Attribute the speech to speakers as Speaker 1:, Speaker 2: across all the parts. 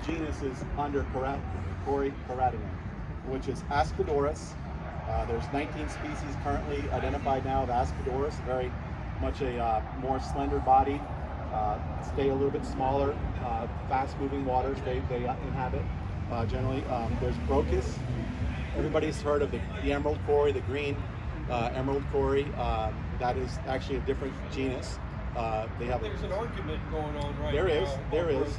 Speaker 1: genus is under corydoras, which is Aspedoras. There's 19 species currently identified now of Aspedoras, very much a more slender body, stay a little bit smaller, fast-moving waters they inhabit generally. There's Brocus. Everybody's heard of the emerald cory, the green emerald cory. That is actually a different genus.
Speaker 2: There's an argument going on right
Speaker 1: there
Speaker 2: now.
Speaker 1: Is, there is.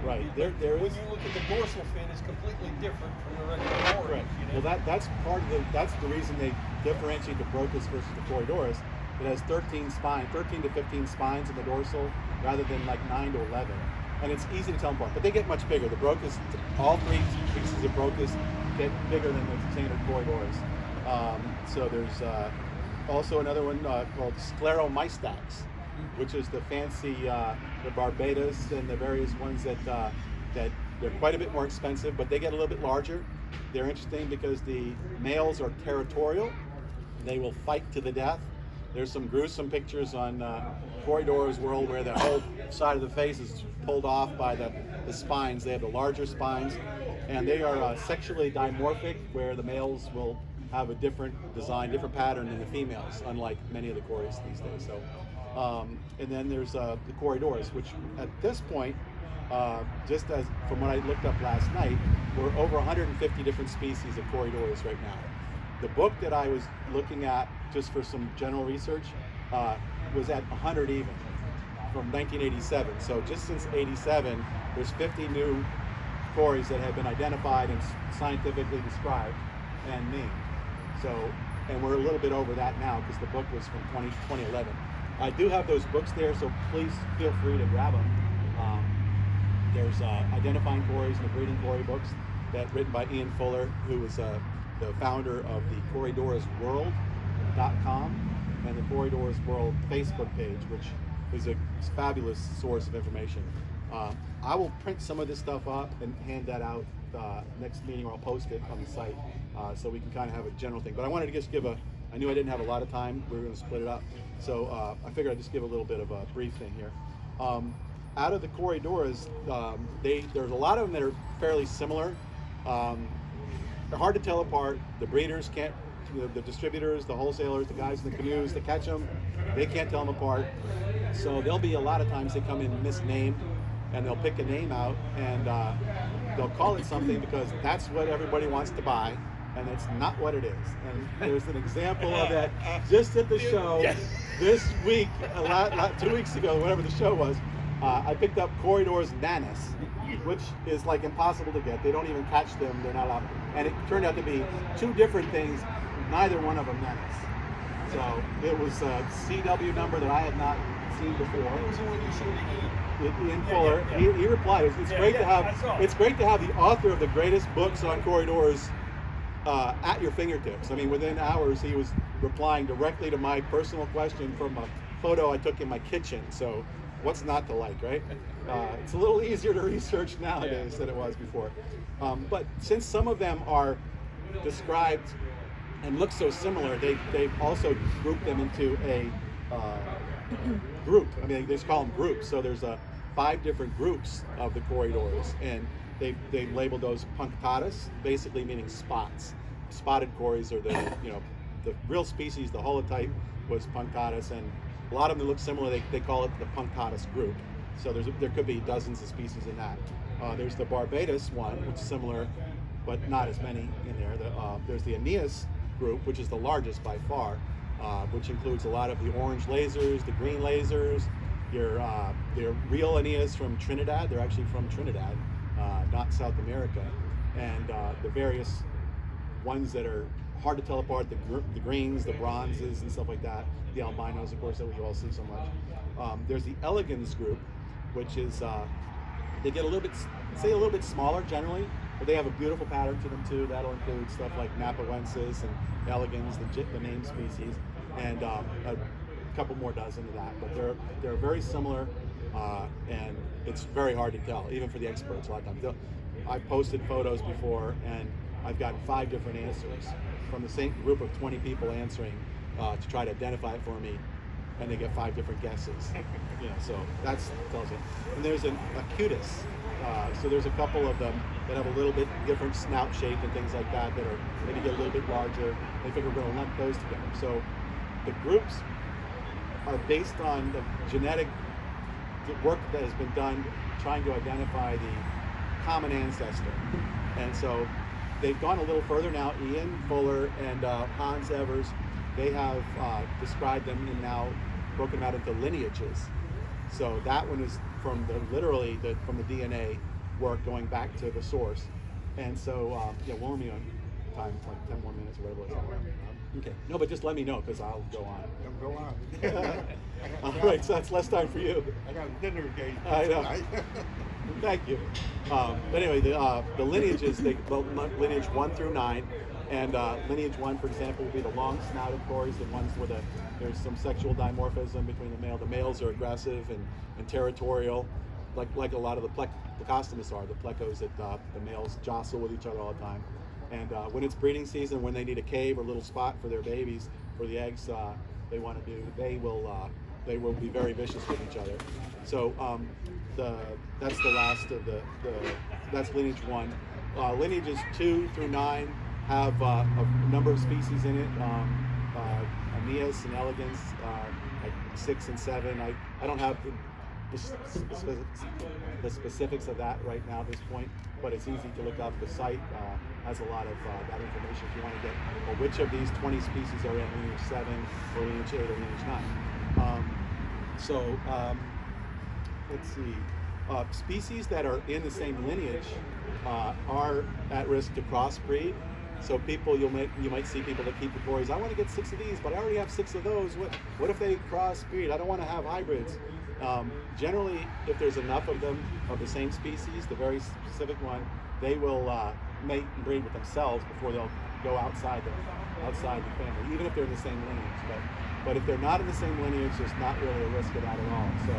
Speaker 1: Right, there is.
Speaker 2: When you look at the dorsal fin, it's completely different from the regular cory.
Speaker 1: Right. Well, that's part of that's the reason they differentiate the Brocus versus the corydoras. It has 13 to 15 spines in the dorsal, rather than like 9 to 11. And it's easy to tell them apart. But they get much bigger. The Brocus, all three species of Brocus get bigger than the standard corydoras. So there's also another one called Scleromystax, which is the fancy, the Barbados and the various ones that they're quite a bit more expensive, but they get a little bit larger. They're interesting because the males are territorial. They will fight to the death. There's some gruesome pictures on Corydoras World where the whole side of the face is pulled off by the spines. They have the larger spines, and they are sexually dimorphic, where the males will have a different design, different pattern than the females, unlike many of the cories these days. So. And then there's the corydoras, which at this point, just as from what I looked up last night, we're over 150 different species of corydoras right now. The book that I was looking at just for some general research was at 100 even from 1987. So just since 87, there's 50 new cories that have been identified and scientifically described and named. So, and we're a little bit over that now because the book was from 2011. I do have those books there, so please feel free to grab them. There's Identifying Cories and the Breeding Cory books that written by Ian Fuller, who is the founder of the CorydorasWorld.com and the Corydoras World Facebook page, which is a fabulous source of information. I will print some of this stuff up and hand that out next meeting, or I'll post it on the site so we can kind of have a general thing. But I wanted to just give I knew I didn't have a lot of time. We were going to split it up. So I figured I'd just give a little bit of a brief thing here. Out of the corydoras, there's a lot of them that are fairly similar. They're hard to tell apart. The breeders can't, the distributors, the wholesalers, the guys in the canoes that catch them, they can't tell them apart. So there'll be a lot of times they come in misnamed, and they'll pick a name out and they'll call it something because that's what everybody wants to buy, and it's not what it is. And there's an example of that just at the show this week, 2 weeks ago, whatever the show was. I picked up Corydoras nanus, which is like impossible to get. They don't even catch them. They're not allowed. And it turned out to be two different things, neither one of them nanus. So it was a CW number that I had not seen before.
Speaker 2: What was the one you showed to
Speaker 1: Ian Fuller. He replied, it's great to have the author of the greatest books on corydoras at your fingertips. I mean, within hours he was replying directly to my personal question from a photo I took in my kitchen. So what's not to like, right? It's a little easier to research nowadays than it was before. But since some of them are described and look so similar, they've also grouped them into a group. I mean, they just call them groups. So there's 5 different groups of the corydoras, and they labeled those punctatus, basically meaning spots. Spotted cories are the the real species. The holotype was punctatus, and a lot of them that look similar, they call it the punctatus group. So there could be dozens of species in that. There's the Barbados one, which is similar, but not as many in there. There's the Aeneas group, which is the largest by far, which includes a lot of the orange lasers, the green lasers, your real Aeneas from Trinidad. They're actually from Trinidad, not South America. And the various ones that are hard to tell apart, the greens, the bronzes, and stuff like that. The albinos, of course, that we all see so much. There's the elegans group, which is, they get a little bit smaller generally, but they have a beautiful pattern to them too. That'll include stuff like Napawensis and elegans, the name species, and a couple more dozen of that. But they're very similar, and it's very hard to tell, even for the experts a lot of times. I've posted photos before, and I've gotten 5 different answers from the same group of 20 people answering to try to identify it for me, and they get 5 different guesses. So that tells you. And there's an acutus, So there's a couple of them that have a little bit different snout shape and things like that that are maybe get a little bit larger. They figure we're going to lump those together. So the groups are based on the genetic work that has been done trying to identify the common ancestor. And so they've gone a little further now. Ian Fuller and Hans Evers, they have described them and now broken them out into lineages. So that one is from from the DNA work going back to the source. And so, we'll only on time, like 10 more minutes or whatever it was. Okay. No, but just let me know because I'll go on.
Speaker 3: Go on.
Speaker 1: All right, so that's less time for you.
Speaker 3: I got a dinner engagement.
Speaker 1: I know. Thank you. But anyway, the lineages, lineage 1 through 9, and lineage 1, for example, will be the long-snouted cories, the ones where there's some sexual dimorphism between the male. The males are aggressive and territorial, like a lot of the plecostomus are, the plecos that the males jostle with each other all the time. And when it's breeding season, when they need a cave or a little spot for their babies, for the eggs they want to do, they will be very vicious with each other. So that's the last of that's lineage 1. Lineages 2 through 9 have a number of species in it. Aeneas and elegans, like 6 and 7. I don't have the specifics of that right now at this point, but it's easy to look up. The site has a lot of that information if you want to get which of these 20 species are in lineage 7 or lineage 8 or lineage 9. Let's see. Species that are in the same lineage are at risk to crossbreed. So you might see people that keep the cories. I want to get 6 of these, but I already have 6 of those. What if they crossbreed? I don't want to have hybrids. Generally, if there's enough of them of the same species, the very specific one, they will mate and breed with themselves before they'll go outside the family, even if they're in the same lineage. But if they're not in the same lineage, there's not really a risk of that at all. So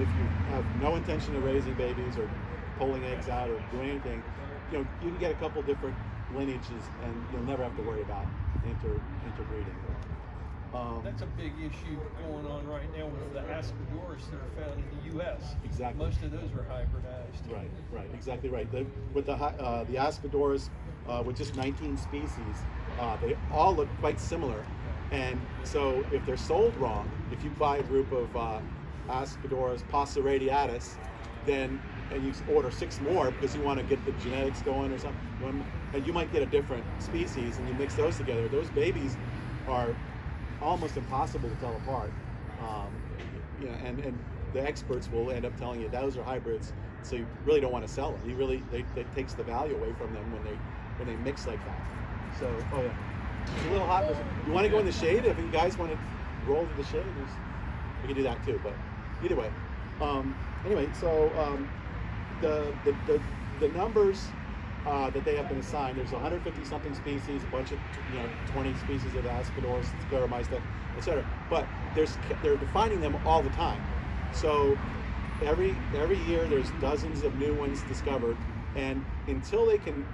Speaker 1: if you have no intention of raising babies or pulling eggs out or doing anything, you can get a couple different lineages and you'll never have to worry about interbreeding.
Speaker 2: That's a big issue going on right now with the Aspedoras that are found in the U.S.
Speaker 1: Exactly.
Speaker 2: Most of those are hybridized.
Speaker 1: Right, exactly right. With the Aspedoras, with just 19 species, they all look quite similar. And so if they're sold wrong, if you buy a group of Aspedoras passiradiatus, and you order 6 more because you want to get the genetics going or something, and you might get a different species and you mix those together. Those babies are almost impossible to tell apart. And the experts will end up telling you those are hybrids, so you really don't want to sell them. It takes the value away from them when they mix like that. So, it's a little hot. You want to go in the shade? If you guys want to roll to the shade, we can do that too. But either way, anyway, so the numbers that they have been assigned, there's 150 something species, a bunch of 20 species of Aspedoras, Scleromysta, etc. But they're defining them all the time. So every year there's dozens of new ones discovered, and until they can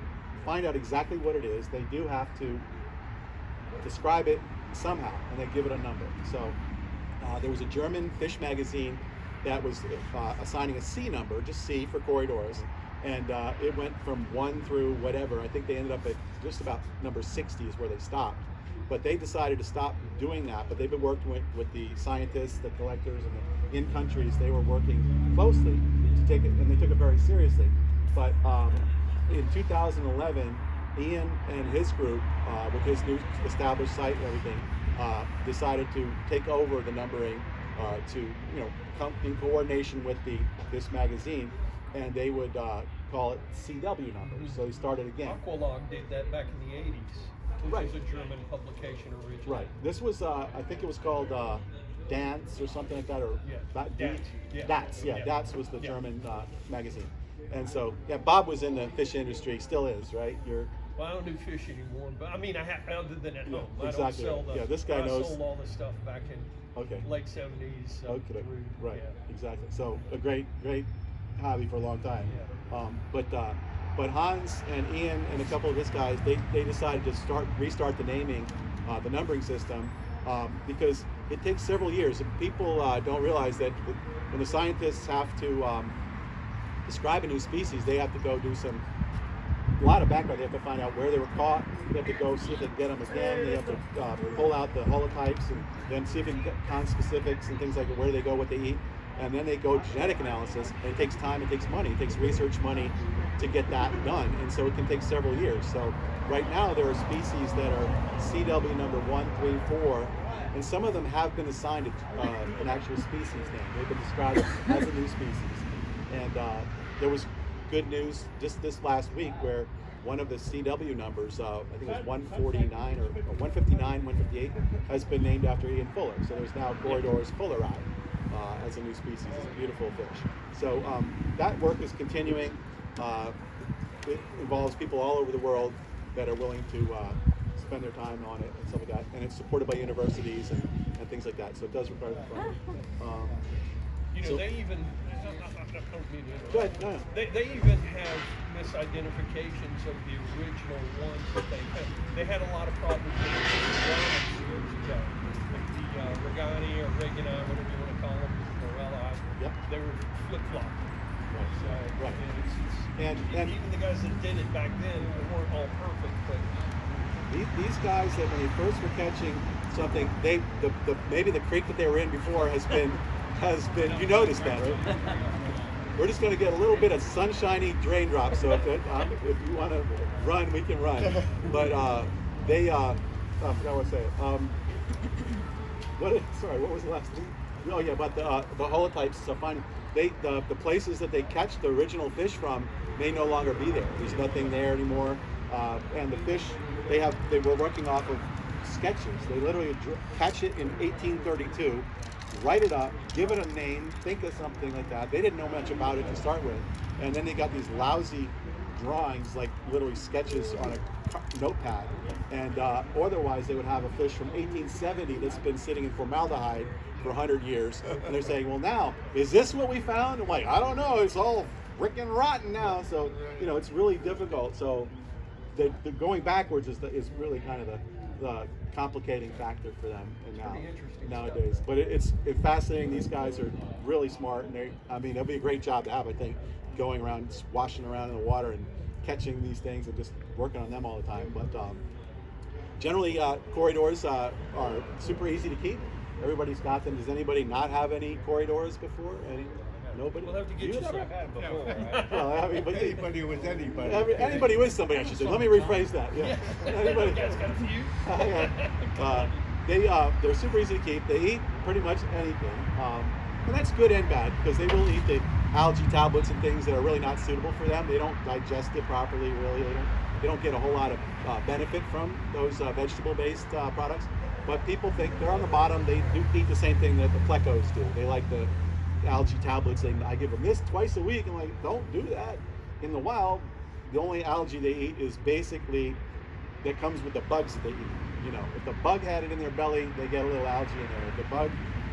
Speaker 1: find out exactly what it is, they do have to describe it somehow, and they give it a number. So there was a German fish magazine that was assigning a C number, just C for corydoras, and it went from 1 through whatever. I think they ended up at just about number 60 is where they stopped. But they decided to stop doing that, but they've been working with the scientists, the collectors, and in countries they were working closely to take it, and they took it very seriously. But in 2011, Ian and his group, with his new established site and everything, decided to take over the numbering to come in coordination with this magazine, and they would call it CW numbers. So they started again.
Speaker 2: Aqualog did that back in the 80s.
Speaker 1: Right.
Speaker 2: Which was a German publication originally.
Speaker 1: Right. This was, I think it was called Dance or something like that, or DATS. DATS was the German magazine. And so, Bob was in the fish industry, still is, right?
Speaker 2: Well, I don't do fish anymore, but I mean, other than at home.
Speaker 1: Exactly.
Speaker 2: I don't sell
Speaker 1: this guy knows.
Speaker 2: I sold all the stuff back in late 70s.
Speaker 1: Okay. Right. Exactly. So a great hobby for a long time.
Speaker 2: Yeah.
Speaker 1: But Hans and Ian and a couple of his guys, they decided to restart the naming, the numbering system, because it takes several years. People don't realize that when the scientists have to describe a new species, they have to go do a lot of background. They have to find out where they were caught. They have to go see if they can get them again. They have to pull out the holotypes and then see if they can get conspecifics and things like where they go, what they eat. And then they go genetic analysis, and it takes time, it takes money, it takes research money to get that done. And so it can take several years. So right now there are species that are CW number 1, 3, 4, and some of them have been assigned an actual species name. They've been described as a new species. And there was good news just this last week where one of the CW numbers, I think it was 149 or 159, 158, has been named after Ian Fuller. So there's now corydoras fulleri as a new species. It's a beautiful fish. So that work is continuing. It involves people all over the world that are willing to spend their time on it and stuff like that. And it's supported by universities and things like that. So it does require funding.
Speaker 2: They even, I don't mean to interrupt.
Speaker 1: Go ahead, no.
Speaker 2: They even have misidentifications of the original ones that they had. They had a lot of problems with the years ago. Like the Regani or Regani, whatever you want to call them, Morelli.
Speaker 1: Yep.
Speaker 2: They were flip-flopped.
Speaker 1: Right. Right.
Speaker 2: And even the guys that did it back then weren't all perfect, but
Speaker 1: these guys that when they first were catching something, maybe the creek that they were in before has been you noticed that, right? We're just going to get a little bit of sunshiny drain drops, so if you want to run, we can run. But I forgot what to say. What was the last thing? Oh yeah, but the holotypes. So the places that they catch the original fish from may no longer be there. There's nothing there anymore, and the fish they were working off of sketches. They literally catch it in 1832. Write it up, give it a name, think of something like that. They didn't know much about it to start with. And then they got these lousy drawings, like literally sketches on a notepad. And otherwise they would have a fish from 1870 that's been sitting in formaldehyde for 100 years. And they're saying, well now, is this what we found? I'm like, I don't know, it's all freaking rotten now. So, it's really difficult. So the going backwards is really kind of the complicating factor for them nowadays. But it's fascinating. These guys are really smart, and it'll be a great job to have, I think, going around, just washing around in the water and catching these things and just working on them all the time. But generally, corydoras are super easy to keep. Everybody's got them. Does anybody not have any corydoras before? Nobody?
Speaker 2: We'll have to get you some before, right?
Speaker 1: Well, but
Speaker 3: anybody with anybody.
Speaker 1: Anybody with somebody, I should say. Let me rephrase that. Yeah. Anybody.
Speaker 2: You guys got a few?
Speaker 1: They're super easy to keep. They eat pretty much anything, and that's good and bad because they will eat the algae tablets and things that are really not suitable for them. They don't digest it properly. Really, they don't get a whole lot of benefit from those vegetable-based products. But people think they're on the bottom. They do eat the same thing that the plecos do. They like the algae tablets. I give them this twice a week. I'm like, don't do that. In the wild, the only algae they eat is basically that comes with the bugs that they eat. If the bug had it in their belly, they get a little algae in there. If the bug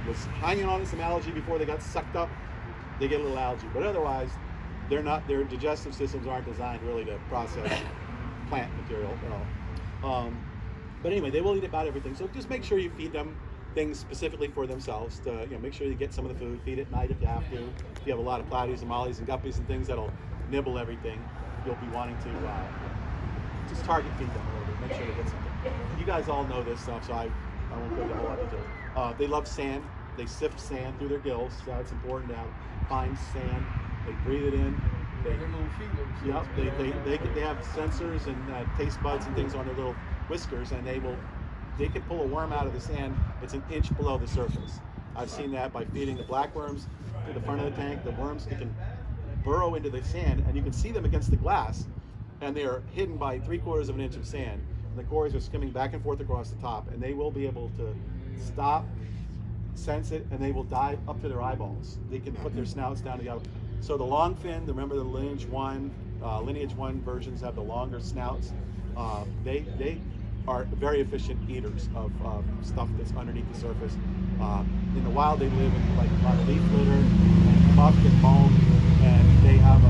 Speaker 1: was hanging on to some algae before they got sucked up, they get a little algae. But otherwise, their digestive systems aren't designed really to process plant material at all. But anyway, they will eat about everything. So just make sure you feed them things specifically for themselves. To make sure you get some of the food. Feed at night if you have to. If you have a lot of platies and mollies and guppies and things that'll nibble everything, you'll be wanting to just target feed them a little bit. Make sure they get something. You guys all know this stuff, so I won't go into a whole lot of detail. They love sand. They sift sand through their gills, so it's important to have fine sand. They breathe it in.
Speaker 2: They're little feelers.
Speaker 1: Yep. They have sensors and taste buds and things on their little whiskers, and they can pull a worm out of the sand. It's an inch below the surface. I've seen that by feeding the black worms to the front of the tank. The worms can burrow into the sand, and you can see them against the glass, and they are hidden by 3/4 of an inch of sand. And the cories are skimming back and forth across the top, and they will be able to stop, sense it, and they will dive up to their eyeballs. They can put their snouts down together. So the long fin, remember the lineage one versions have the longer snouts. They are very efficient eaters of stuff that's underneath the surface. In the wild, they live in like a lot of leaf litter and muck and bone, and they have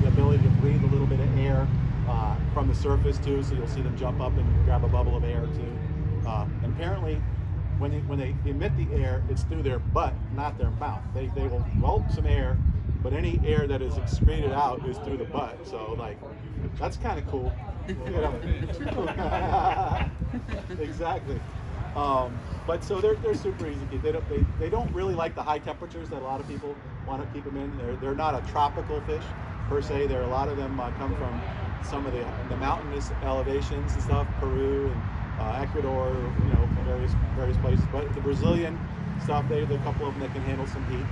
Speaker 1: the ability to breathe a little bit of air from the surface too. So you'll see them jump up and grab a bubble of air too. And apparently, when they emit the air, it's through their butt, not their mouth. They will gulp some air but any air that is excreted out is through the butt. So like, that's kind of cool. You know? Exactly. But so they're super easy to keep. They don't really like the high temperatures that a lot of people want to keep them in. They're not a tropical fish per se. A lot of them come from some of the mountainous elevations and stuff, Peru and Ecuador, various places. But the Brazilian stuff, there's a couple of them that can handle some heat.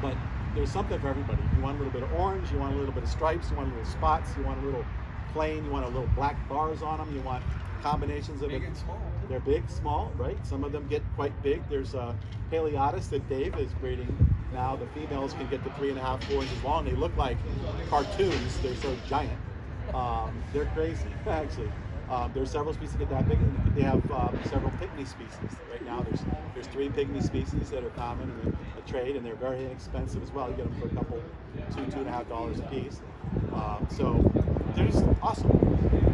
Speaker 1: But there's something for everybody. You want a little bit of orange, you want a little bit of stripes, you want a little spots, you want a little plain, you want a little black bars on them, you want combinations of
Speaker 2: Big
Speaker 1: it.
Speaker 2: and small.
Speaker 1: They're big, small, right? Some of them get quite big. There's Corydoras that Dave is breeding now. The females can get to 3.5, 4 inches long. They look like cartoons. They're so giant. They're crazy, actually. There's several species that get that big. And they have several pygmy species. Right now, there's 3 pygmy species that are common in the trade, and they're very inexpensive as well. You get them for a couple, $2.50 a piece. So they're just awesome.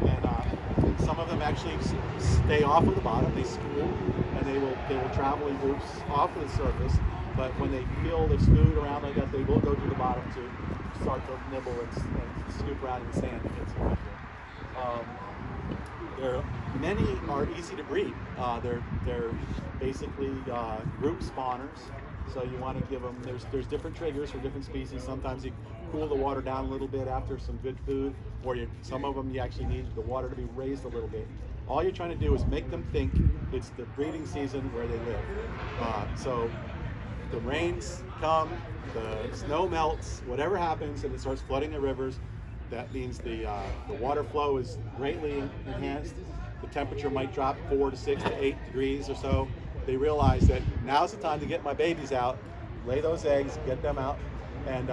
Speaker 1: And some of them actually stay off of the bottom. They school, and they will travel in groups off of the surface. But when they feel there's food around like that, they will go to the bottom to start to nibble and scoop around in the sand to get some food. Many are easy to breed. They're basically group spawners. So you want to give them. There's different triggers for different species. Sometimes you cool the water down a little bit after some good food, or some of them you actually need the water to be raised a little bit. All you're trying to do is make them think it's the breeding season where they live. So the rains come, the snow melts, whatever happens, and it starts flooding the rivers. That means the water flow is greatly enhanced. The temperature might drop 4 to 6 to 8 degrees or so. They realize that now's the time to get my babies out, lay those eggs, get them out, and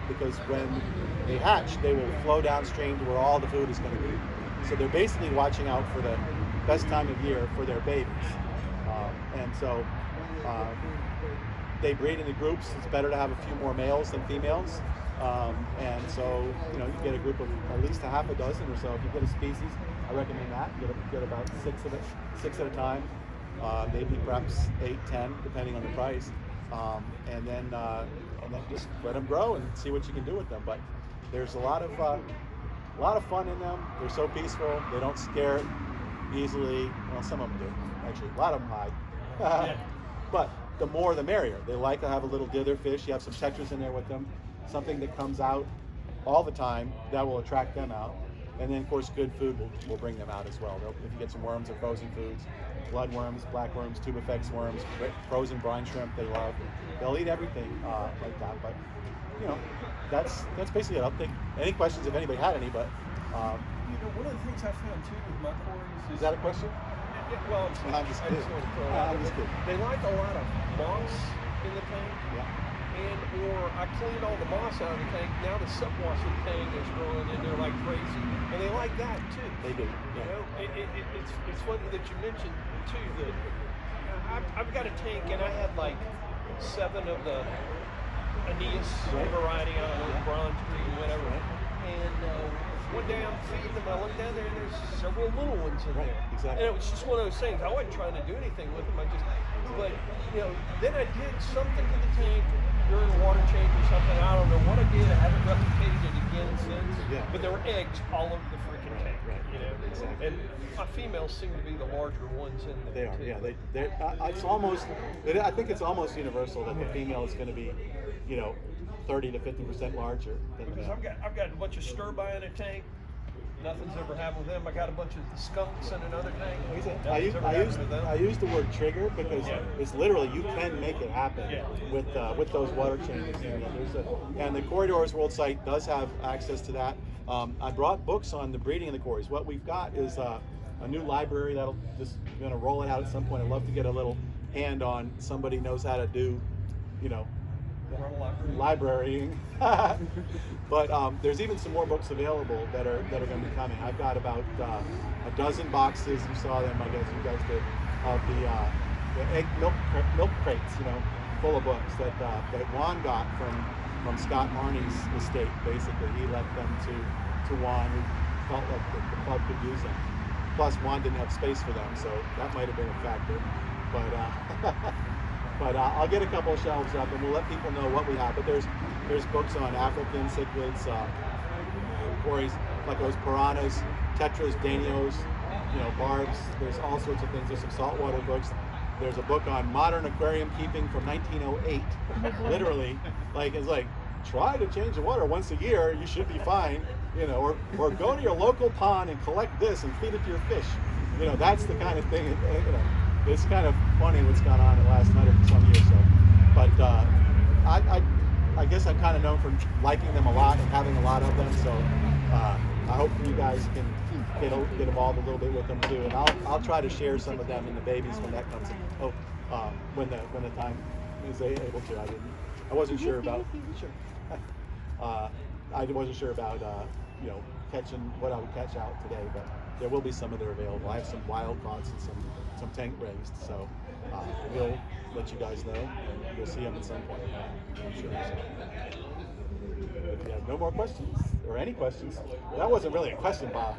Speaker 1: because when they hatch, they will flow downstream to where all the food is going to be. So they're basically watching out for the best time of year for their babies. And so they breed in the groups. It's better to have a few more males than females. And so, you get a group of at least a half a dozen or so. If you get a species, I recommend that. Get about 6 at a time. Maybe perhaps 8, 10, depending on the price. And then just let them grow and see what you can do with them. But there's a lot of fun in them. They're so peaceful. They don't scare easily. Well, some of them do, actually. A lot of them hide. But the more the merrier. They like to have a little dither fish. You have some tetras in there with them. Something that comes out all the time that will attract them out. And then, of course, good food will bring them out as well. If you get some worms or frozen foods, bloodworms, blackworms, tubifex worms, frozen brine shrimp, they love. They'll eat everything like that. But, that's basically it. I'll take any questions if anybody had any. But
Speaker 2: one of the things I found too with my cories
Speaker 1: is that a question?
Speaker 2: Well,
Speaker 1: I'm just kidding. I'm just kidding.
Speaker 2: They like a lot of moss in the tank.
Speaker 1: Yeah.
Speaker 2: Or I cleaned all the moss out of the tank. Now the subwashing tank is growing in there like crazy, and they like that too.
Speaker 1: They do. Yeah.
Speaker 2: It's funny that you mentioned too that I've got a tank and I had like 7 of the Aeneas variety, I don't know, bronze green, whatever. And one day I'm feeding them, I look down there and there's several little ones in there.
Speaker 1: Exactly.
Speaker 2: And it was just one of those things. I wasn't trying to do anything with them. But then I did something to the tank during the water change or something. I don't know what I did. I haven't replicated it again since.
Speaker 1: Yeah.
Speaker 2: But there were eggs all over the freaking tank.
Speaker 1: Right. Exactly.
Speaker 2: And my females seem to be the larger ones in there.
Speaker 1: They are. Yeah. They're I think it's almost universal that the female is going to be, 30 to 50% larger.
Speaker 2: Because I've got a bunch of stir-by in a tank. Nothing's ever happened with them. I got a bunch of skunks in another tank.
Speaker 1: I use the word trigger because it's literally you can make it happen with those water changes. And the Corydoras World site does have access to that. I brought books on the breeding of the cories. What we've got is a new library that'll just going to roll it out at some point. I'd love to get a little hand on somebody knows how to do, librarying. But there's even some more books available that are going to be coming. I've got about a dozen boxes. You saw them, I guess you guys did, of the egg milk crates, full of books that Juan got from Scott Marnie's estate. Basically, he left them to Juan, who felt like the club could use them. Plus, Juan didn't have space for them, so that might have been a factor. But But I'll get a couple of shelves up, and we'll let people know what we have. But there's books on African cichlids, cories, flecos, piranhas, tetras, danios, barbs. There's all sorts of things. There's some saltwater books. There's a book on modern aquarium keeping from 1908. Literally, it's like, try to change the water once a year, you should be fine. Or go to your local pond and collect this and feed it to your fish. That's the kind of thing. It's kind of funny what's gone on in the last 100 some years. So, but I guess I'm kind of known for liking them a lot and having a lot of them. So I hope you guys can get involved a little bit with them too. And I'll try to share some of them in the babies when that comes in. When the time is able to. I wasn't sure about. Sure. I wasn't sure about catching what I would catch out today, but there will be some that are available. I have some wild caughts and some tank raised, so we'll let you guys know, and you'll see them at some point. I'm sure. So, if you have no more questions or any questions, that wasn't really a question, Bob.